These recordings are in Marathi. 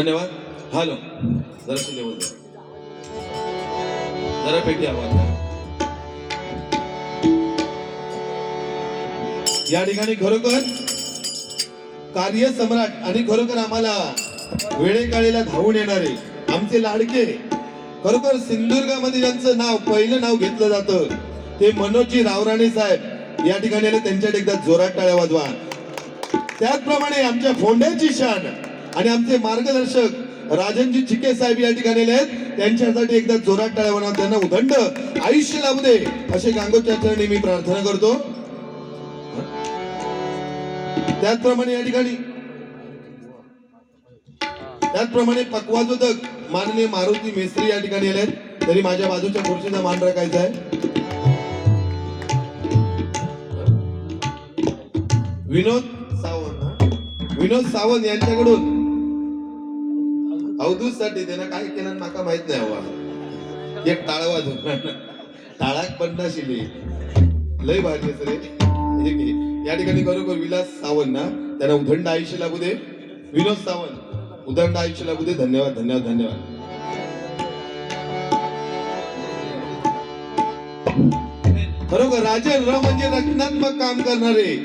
धन्यवाद. हॅलो जरा लेवल जरा पैकी आवाज द्या. या ठिकाणी खरोखर कार्य सम्राट आणि खरोखर आम्हाला वेळेकाळीला धावून येणारे आमचे लाडके खरोखर सिंधुदुर्गामध्ये ज्यांचं नाव पहिलं नाव घेतलं जातं ते मनोजी रावराणे साहेब या ठिकाणी आले. त्यांच्याकडे एकदा जोरात टाळ्या वाजवा. त्याचप्रमाणे आमच्या फोंड्याची शान आणि आमचे मार्गदर्शक राजनजी चिके साहेब या ठिकाणी आले आहेत. त्यांच्यासाठी एकदा जोरात टाळ्या वाजवा. त्यांना उदंड आयुष्य लाभू दे असे गांगोच्या चरणी मी प्रार्थना करतो. त्याचप्रमाणे पक्वाजोदक माननीय मारुती मेस्त्री या ठिकाणी आले आहेत. तरी माझ्या बाजूच्या खुर्चीचा मान राखायचा आहे. विनोद सावंत यांच्याकडून अवधूत साठी त्यांना काय केलं माका माहित नाही हवा. एक टाळ वाजून टाळाक पन्नाशिली लय भारी रे. या ठिकाणी खरोखर विलास सावंत ना त्यांना उदंड आयुष्य लाभू दे. विनोद सावंत उदंड आयुष्य लाभू दे. धन्यवाद धन्यवाद धन्यवाद. खरोखर राजन र म्हणजे रचनात्मक काम करणारे,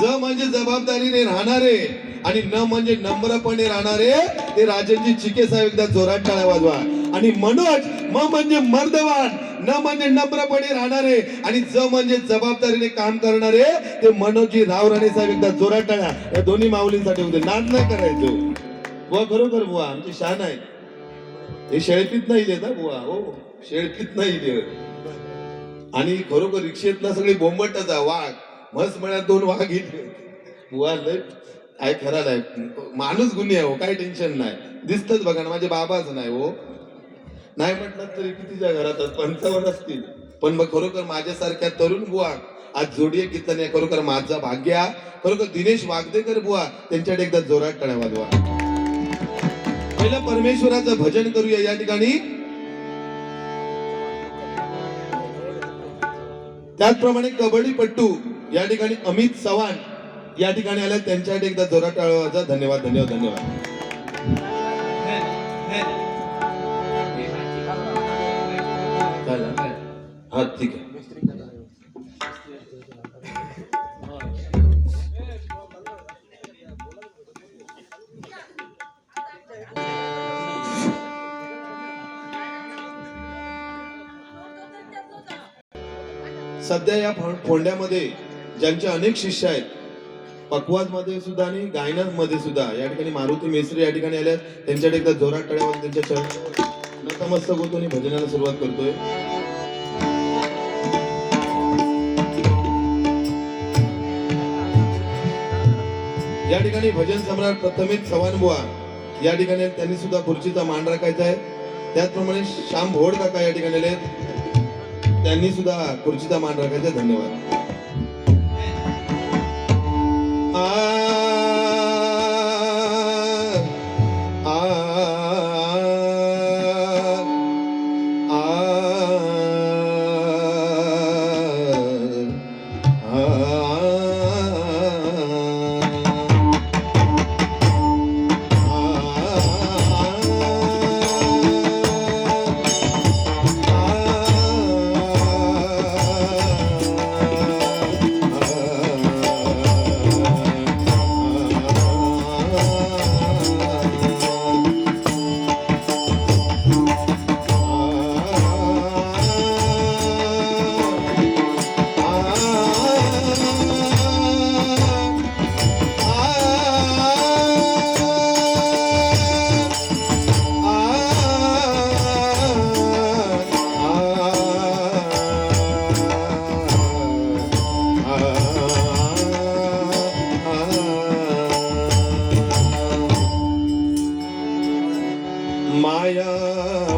ज म्हणजे जबाबदारीने राहणारे आणि न म्हणजे नम्रपणे राहणारे ते राजनजी चिके साहेब. एकदा जोरात टाळ्या वाजवा. आणि मनोज म म्हणजे मर्दवान, न म्हणजे नम्रपणे राहणारे आणि ज म्हणजे जबाबदारीने काम करणारे ते मनोजी रावराणे साहेब. एकदा जोरात टाळ्या या दोन्ही माऊलींसाठी होते. नाद नाही करायचो बुवा. खरोखर बुवा आमची शान आहे. हे शेळपीत नाही देत बुवा. हो शेळपीत नाही देत. आणि खरोखर रिक्षेत ना सगळी बोंबटाचा वाघ मस्त म्हणा 2 वाघ घेतले बुवा. लय काय खरा नाही माणूस गुन्हे आहे हो. काय टेन्शन नाही. दिसतच बघा ना माझे बाबाच नाही हो. नाही म्हटलं तरी कितीच्या घरात 55 असतील. पण मग खरोखर माझ्यासारख्या तरुण बुवा आज जोडी घेतला नाही. खरोखर माझा भाग्य. खरोखर दिनेश वागदेकर बुवा त्यांच्याकडे एकदा जोरात टाळ्या वाजवा. पहिलं परमेश्वराचं भजन करूया या ठिकाणी. त्याचप्रमाणे कबड्डीपट्टू या ठिकाणी अमित चव्हाण या ठिकाणी आल्या. त्यांच्यासाठी एकदा जोरात टाळ्या वाजवा. धन्यवाद धन्यवाद धन्यवाद. हा ठीक आहे. सध्या या फोंड्यामध्ये ज्यांचे अनेक शिष्य आहेत, पकवाज मध्ये सुद्धा आणि गायनात मध्ये सुद्धा या ठिकाणी मारुती मेस्त्री या ठिकाणी आल्या. त्यांच्याकडे एकदा जोरात टाळ्या वाजवा. त्यांच्या चरणावर नतमस्तक होतो आणि भजनाला सुरुवात करतोय. या ठिकाणी भजन सम्राट प्रथमेश चव्हाण बुवा या ठिकाणी त्यांनी सुद्धा खुर्चीचा मान राखायचा आहे. त्याचप्रमाणे श्याम भोड काका या ठिकाणी आले. त्यांनी सुद्धा खुर्चीचा मान राखायचा. धन्यवाद.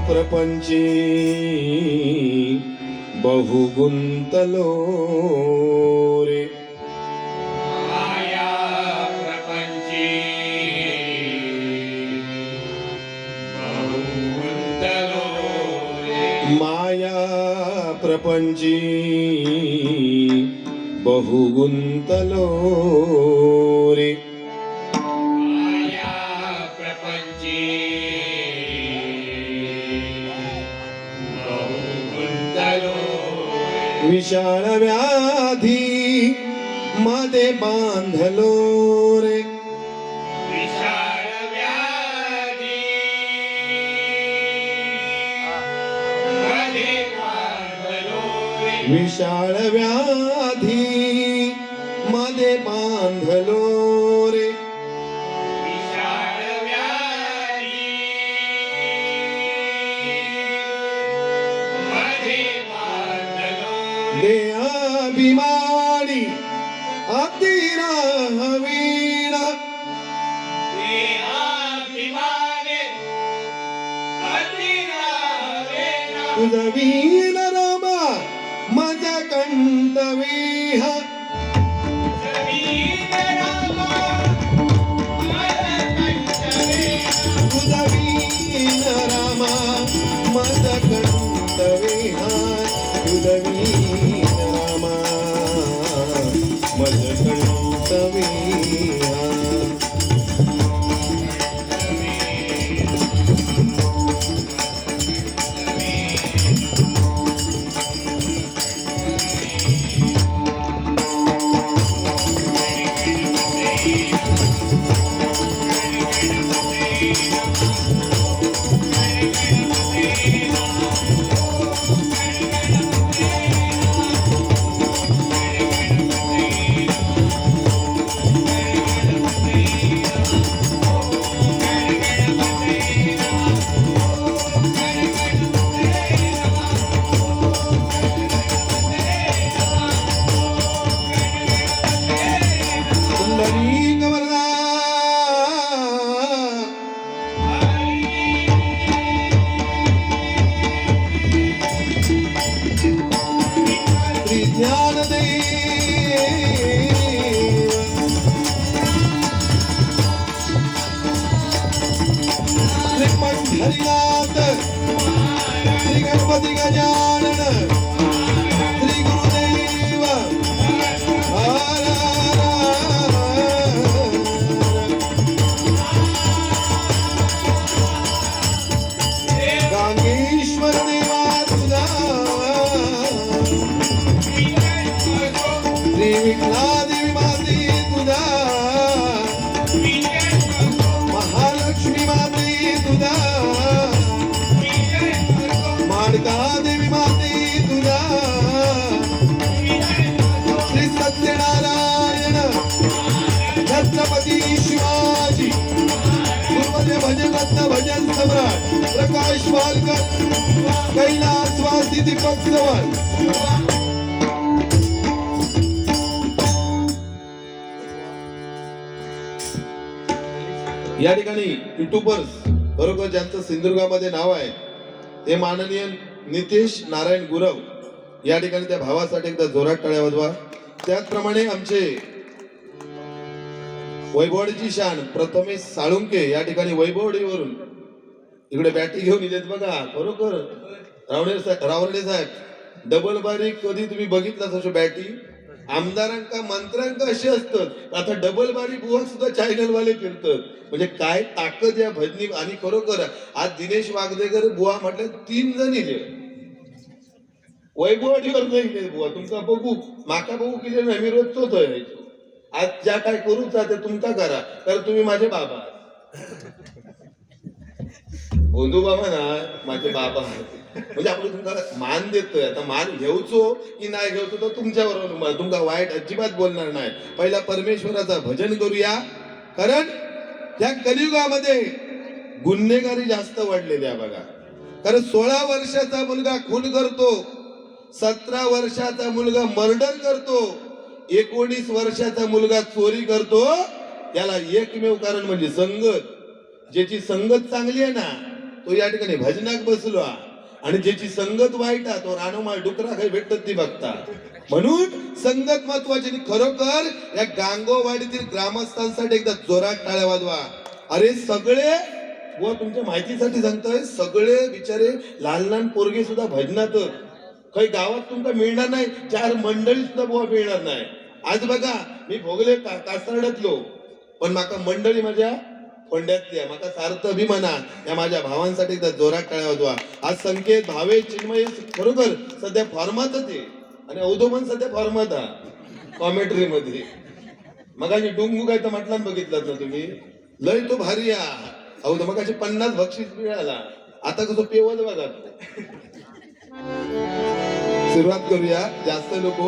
प्रपंची बहुगुंतलो रे. माया प्रपंची बहुगुंतलो रे. माया प्रपंची बहुगुंतलो रे. माया प्रपंची विशाळ व्याधी मध्ये बांधलो रे विशाळ व्याधी मध्ये बांधलो रे विशाळ व्याधी मध्ये बांधलो रे विशाळ व्याधी मध्ये बांधलो रे देहाभिमानी अतिरा हवीणा देहाभिमाने अतिरावेना तुझा वीण रामा माझा कंठवीह जमीन रामा माझा कंठवेना तुझा वीण रामा माझा कंठवीह तुझा वीण रामा माझा कंठवीह पुंडलीक वरदा श्री ज्ञानदेव श्री पंढरीनाथ श्री गणपती गजानन श्री गुरुदेव हर गांगेश्वर देवा तुझा श्री विठ्ठलादेवी माते तुझा महालक्ष्मी माते तुझा माडका देवी माते तुझा श्री सत्यनारायण छत्रपती शिवाजी गुरुमध्ये भजन रत्न भजन सम्राट प्रकाश वालकर कैलासवासी दीपक चव्हाण या ठिकाणी युट्यूबर्स बरोबर ज्यांचं सिंधुदुर्गामध्ये नाव आहे ते माननीय नितेश नारायण गुरव या ठिकाणी त्या भावासाठी एकदा जोरात टाळ्या वाजवा. त्याचप्रमाणे आमचे वैभववाडीची शान प्रथमेश साळुंके या ठिकाणी वैभववाडीवरून इकडे बॅटी घेऊन येतात बघा. बरोबर रावणे साहेब डबल बारी कधी तुम्ही बघितलाच असो बॅटी आमदारांका मंत्र्यांका असे असतात. आता डबल बारी बुवा सुद्धा चॅनल वाले फिरतात. म्हणजे काय ताकद या भजनी. आणि खरोखर आज दिनेश वागदेकर बुवा म्हटलं 3 जणी वैभववाडीवर नाही बुवा तुमका बघू माका बघू केले नाही मी रोजचोच आहे. आज ज्या काय करूच ते तुमका करा तर तुम्ही माझे बाबा बंधू बाबा ना माझे बाबा म्हणजे आपण तुमका मान देतोय. आता मान घेऊचो की नाही घेऊचो तर तुमच्यावर तुमका वाईट अजिबात बोलणार नाही. पहिला परमेश्वराचा भजन करूया. कारण त्या कलियुगामध्ये गुन्हेगारी जास्त वाढलेली आहे बघा. कारण 16 वर्षाचा मुलगा खून करतो, 17 वर्षाचा मुलगा मर्डर करतो, 19 वर्षाचा मुलगा चोरी करतो. याला एकमेव कारण म्हणजे संगत. ज्याची संगत चांगली आहे ना तो या ठिकाणी भजनाक बसलो आणि ज्याची संगत वाईट आहे तो रानोमाळ डुकरा काही भेटत ती बघता. म्हणून संगत महत्वाची. खरोखर या गांगोवाडीतील ग्रामस्थांसाठी एकदा जोरात टाळ्या वाजवा. अरे सगळे व तुमच्या माहितीसाठी सांगतोय सगळे बिचारे लहान लहान पोरगे सुद्धा भजनात काही गावात तुमका मिळणार नाही. 4 मंडळी सुद्धा बुवा मिळणार नाही. आज बघा मी भोगले कासारड्यातलो पण माका मंडळी माझ्या फोंड्यातली आहे. माका सार्थ अभिमान या माझ्या भावांसाठी एकदा जोरात टाळ्या वाजवा. आज संकेत भावे चिन्मय खरोखर सध्या फॉर्मातच आहे आणि औदोमन सध्या फॉर्मात कॉमेंट्री मध्ये मग डोंगू काय तर म्हटलं बघितलं ना तुम्ही लय तो भारी औदो मग 50 बक्षीस मिळाला आता कसं पेवत बघा सुरुवात करूया जास्त लोक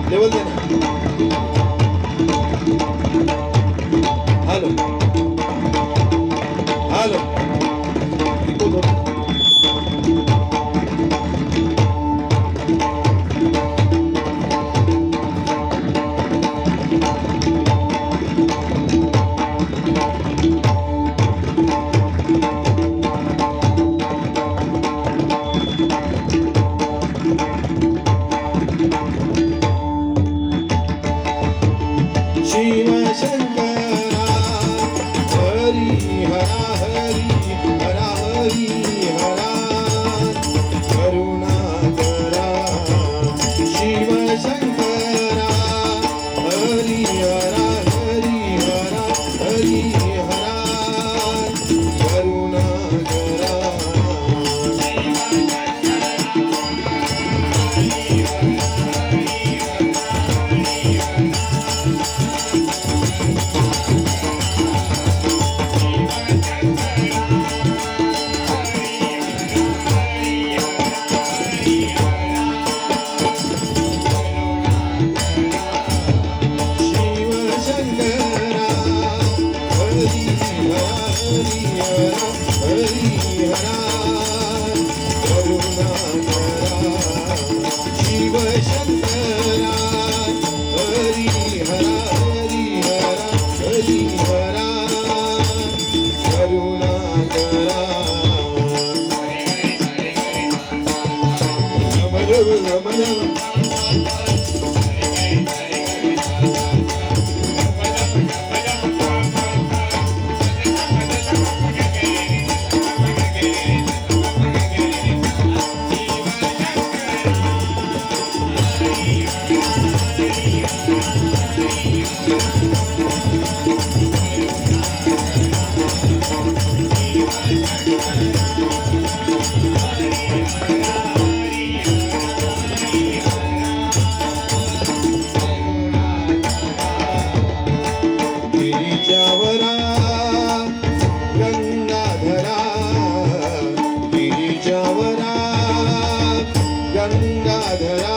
लेवल दे ना हॅलो हॅलो इको थोडं शिव शंकरा हरी हरा हरी हरा हरी हरा करुणाकरा शिव शंकरा हरी हरा हरी हरा हरी हरा करुणाकरा शिव शंकरा हरी हरा हरी हरा हरी हरा करुणाकरा नम नम गिरिजावरा गंगाधरा गिरिजावरा गंगाधरा